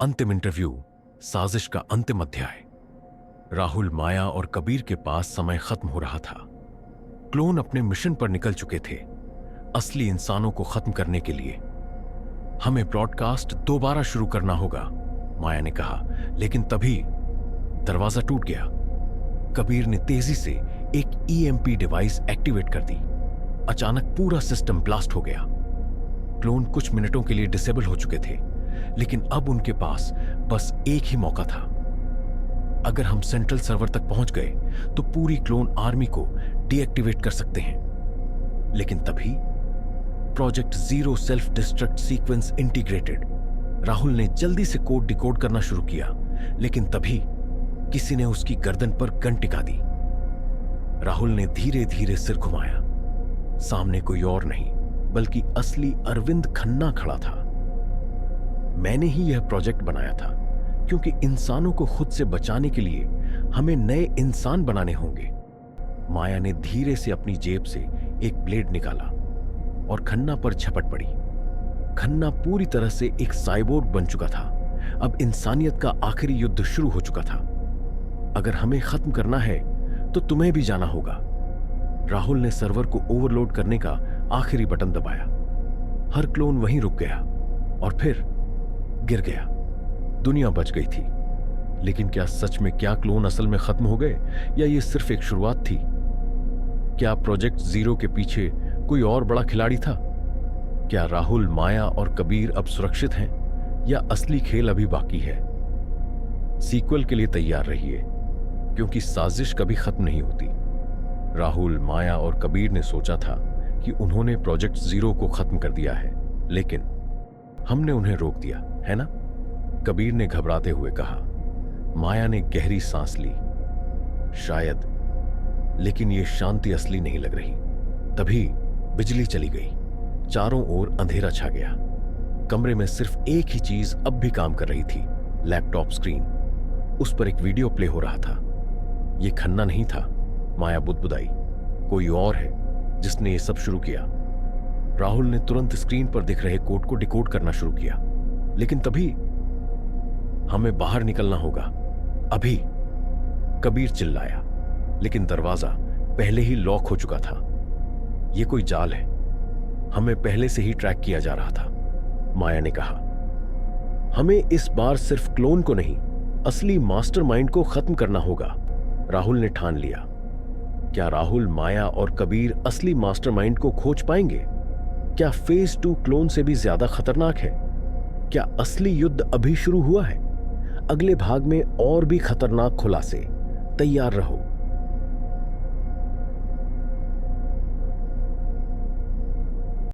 अंतिम इंटरव्यू, साजिश का अंतिम अध्याय। राहुल, माया और कबीर के पास समय खत्म हो रहा था। क्लोन अपने मिशन पर निकल चुके थे, असली इंसानों को खत्म करने के लिए। हमें ब्रॉडकास्ट दोबारा शुरू करना होगा, माया ने कहा। लेकिन तभी दरवाजा टूट गया। कबीर ने तेजी से एक ईएमपी डिवाइस एक्टिवेट कर दी। अचानक पूरा सिस्टम ब्लास्ट हो गया। क्लोन कुछ मिनटों के लिए डिसेबल हो चुके थे, लेकिन अब उनके पास बस एक ही मौका था। अगर हम सेंट्रल सर्वर तक पहुंच गए तो पूरी क्लोन आर्मी को डीएक्टिवेट कर सकते हैं। लेकिन तभी project zero self destruct sequence integrated. Rahul ने जल्दी से कोड डिकोड करना शुरू किया, लेकिन तभी किसी ने उसकी गर्दन पर गन टिका दी। राहुल ने धीरे धीरे सिर घुमाया। सामने कोई और नहीं बल्कि असली अरविंद खन्ना खड़ा था। मैंने ही यह प्रोजेक्ट बनाया था, क्योंकि इंसानों को खुद से बचाने के लिए हमें नए इंसान बनाने होंगे। माया ने धीरे से अपनी जेब से एक ब्लेड निकाला और खन्ना पर झपट पड़ी। खन्ना पूरी तरह से एक साइबोर्ग बन चुका था। अब इंसानियत का आखिरी युद्ध शुरू हो चुका था। अगर हमें खत्म करना है तो तुम्हें भी जाना होगा। राहुल ने सर्वर को ओवरलोड करने का आखिरी बटन दबाया। हर क्लोन वहीं रुक गया और फिर गिर गया। दुनिया बच गई थी। लेकिन क्या क्लोन असल में खत्म हो गए, या ये सिर्फ एक शुरुआत थी? क्या प्रोजेक्ट जीरो के पीछे कोई और बड़ा खिलाड़ी था? क्या राहुल, माया और कबीर अब सुरक्षित हैं, या असली खेल अभी बाकी है? सीक्वल के लिए तैयार रहिए, क्योंकि साजिश कभी खत्म नहीं होती। राहुल, माया और कबीर ने सोचा था कि उन्होंने प्रोजेक्ट जीरो को खत्म कर दिया है, लेकिन हमने उन्हें रोक दिया, है ना? कबीर ने घबराते हुए कहा। माया ने गहरी सांस ली। शायद, लेकिन यह शांति असली नहीं लग रही। तभी बिजली चली गई। चारों ओर अंधेरा छा गया। कमरे में सिर्फ एक ही चीज अब भी काम कर रही थी, लैपटॉप स्क्रीन। उस पर एक वीडियो प्ले हो रहा था। यह खन्ना नहीं था, माया बुदबुदाई। कोई और है जिसने यह सब शुरू किया। राहुल ने तुरंत स्क्रीन पर दिख रहे कोड को डिकोड करना शुरू किया। लेकिन तभी हमें बाहर निकलना होगा, अभी, कबीर चिल्लाया। लेकिन दरवाजा पहले ही लॉक हो चुका था। यह कोई जाल है, हमें पहले से ही ट्रैक किया जा रहा था, माया ने कहा। हमें इस बार सिर्फ क्लोन को नहीं, असली मास्टरमाइंड को खत्म करना होगा, राहुल ने ठान लिया। क्या राहुल, माया और कबीर असली मास्टरमाइंड को खोज पाएंगे? क्या फेज 2 क्लोन से भी ज्यादा खतरनाक है? क्या असली युद्ध अभी शुरू हुआ है? अगले भाग में और भी खतरनाक खुलासे। तैयार रहो।